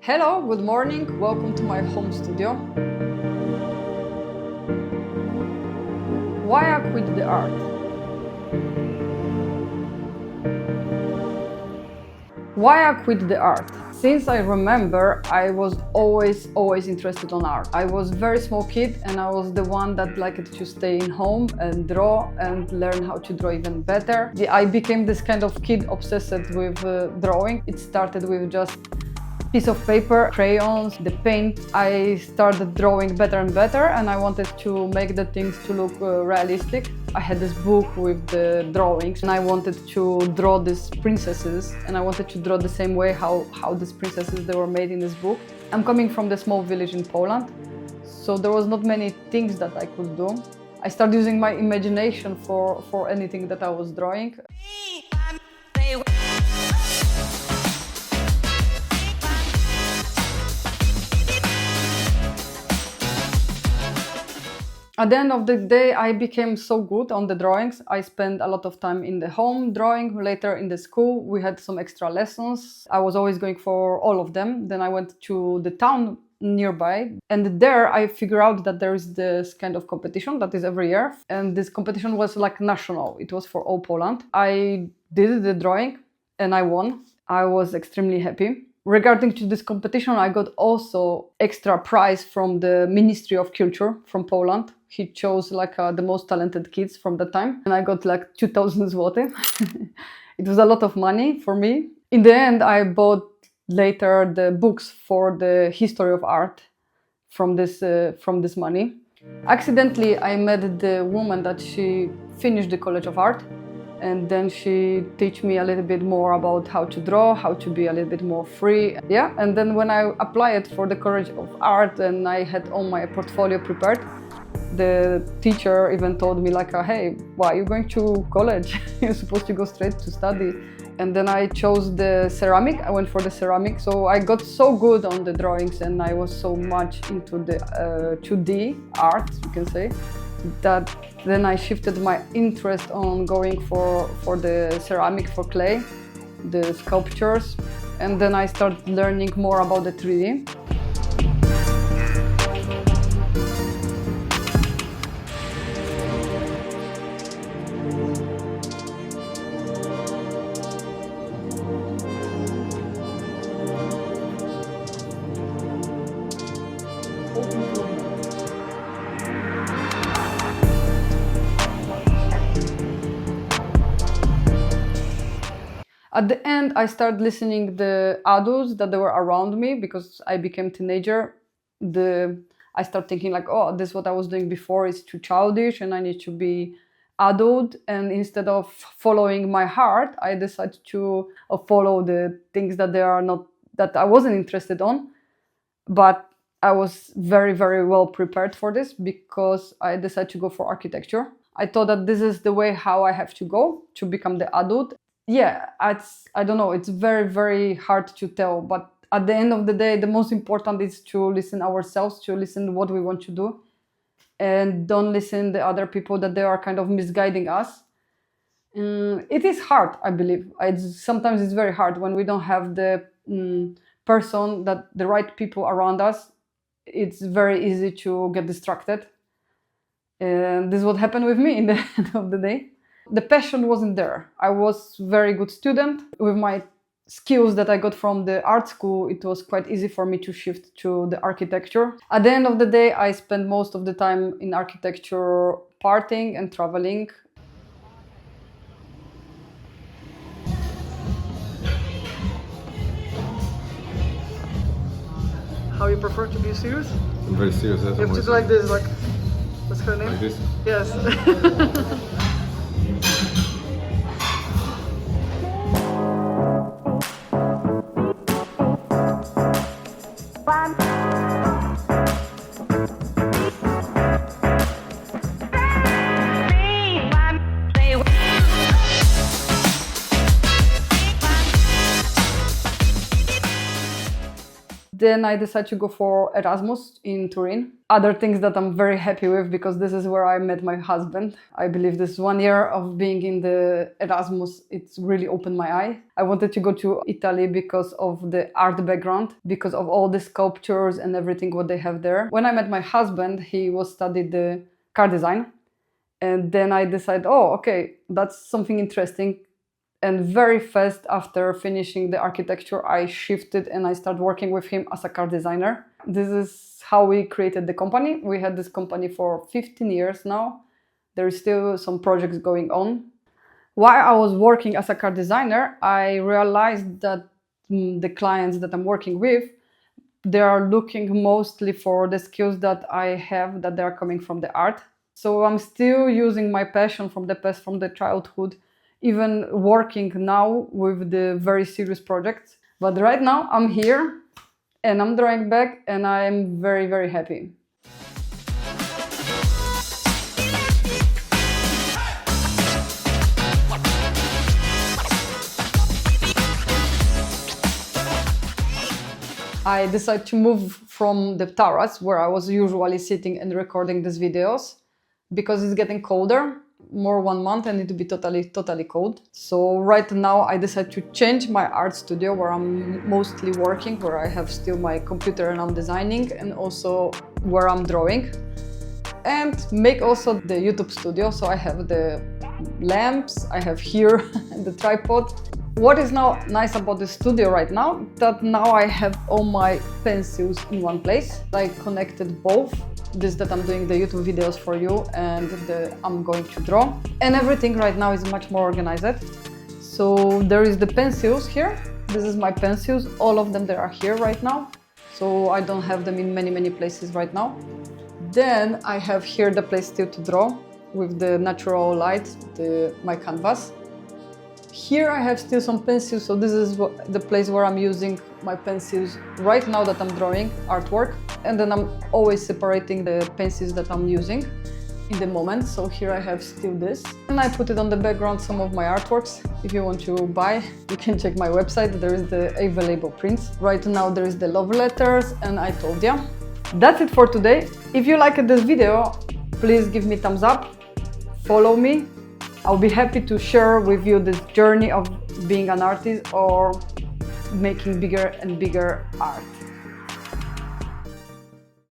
Hello, good morning, welcome to my home studio. Why I quit the art? Why I quit the art? Since I remember, I was always interested on art. I was a very small kid and I was the one that liked to stay in home and draw and learn how to draw even better. I became this kind of kid obsessed with drawing. It started with just piece of paper, crayons, the paint. I started drawing better and better and I wanted to make the things to look realistic. I had this book with the drawings and I wanted to draw these princesses and I wanted to draw the same way how these princesses they were made in this book. I'm coming from the small village in Poland, so there was not many things that I could do. I started using my imagination for anything that I was drawing. At the end of the day, I became so good on the drawings. I spent a lot of time in the home drawing. Later in the school, we had some extra lessons. I was always going for all of them. Then I went to the town nearby. And there I figured out that there is this kind of competition that is every year. And this competition was like national. It was for all Poland. I did the drawing and I won. I was extremely happy. Regarding to this competition, I got also extra prize from the Ministry of Culture from Poland. He chose like the most talented kids from that time. And I got like 2,000 zloty. It was a lot of money for me. In the end, I bought later the books for the history of art from this money. Accidentally, I met the woman that she finished the College of Art. And then she teach me a little bit more about how to draw, how to be a little bit more free. Yeah, and then when I applied for the College of Art and I had all my portfolio prepared, the teacher even told me like, hey, why are you going to college? You're supposed to go straight to study. And then I chose the ceramic. I went for the ceramic. So I got so good on the drawings and I was so much into the 2D art, you can say, that then I shifted my interest on going for the ceramic, for clay, the sculptures, and then I started learning more about the 3D. At the end, I started listening the adults that they were around me because I became teenager. I started thinking like, oh, this what I was doing before is too childish and I need to be adult. And instead of following my heart, I decided to follow the things that that I wasn't interested on. But I was very, very well prepared for this because I decided to go for architecture. I thought that this is the way how I have to go to become the adult. Yeah, I don't know, it's very, very hard to tell, but at the end of the day, the most important is to listen ourselves, to listen what we want to do, and don't listen the other people that they are kind of misguiding us. It is hard, I believe. Sometimes it's very hard when we don't have the the right people around us. It's very easy to get distracted. And this is what happened with me in the end of the day. The passion wasn't there. I was a very good student. With my skills that I got from the art school, it was quite easy for me to shift to the architecture. At the end of the day, I spent most of the time in architecture, partying and traveling. How you prefer to be serious? I'm very serious. You have to do like this, like, what's her name? Like this? Yes. Then I decided to go for Erasmus in Turin. Other things that I'm very happy with, because this is where I met my husband. I believe this 1 year of being in the Erasmus, it's really opened my eye. I wanted to go to Italy because of the art background, because of all the sculptures and everything what they have there. When I met my husband, he was studied the car design. And then I decided, oh, okay, that's something interesting. And very fast after finishing the architecture, I shifted and I started working with him as a car designer. This is how we created the company. We had this company for 15 years now. There is still some projects going on. While I was working as a car designer, I realized that the clients that I'm working with, they are looking mostly for the skills that I have, that they are coming from the art. So I'm still using my passion from the past, from the childhood, even working now with the very serious projects. But right now I'm here and I'm drawing back and I'm very, very happy. I decided to move from the terrace where I was usually sitting and recording these videos, because it's getting colder. More 1 month and it will be totally cold. So right now I decided to change my art studio where I'm mostly working, where I have still my computer and I'm designing, and also where I'm drawing, and make also the YouTube studio. So I have the lamps, I have here the tripod. What is now nice about the studio right now, that now I have all my pencils in one place. I connected both. This that I'm doing the YouTube videos for you and I'm going to draw. And everything right now is much more organized. So there is the pencils here. This is my pencils. All of them, they are here right now. So I don't have them in many places right now. Then I have here the place still to draw with the natural light, my canvas. Here I have still some pencils, so this is the place where I'm using my pencils right now that I'm drawing artwork. And then I'm always separating the pencils that I'm using in the moment. So here I have still this. And I put it on the background, some of my artworks. If you want to buy, you can check my website. There is the available prints. Right now there is the love letters and I told ya. That's it for today. If you liked this video, please give me thumbs up, follow me. I'll be happy to share with you this journey of being an artist or making bigger and bigger art.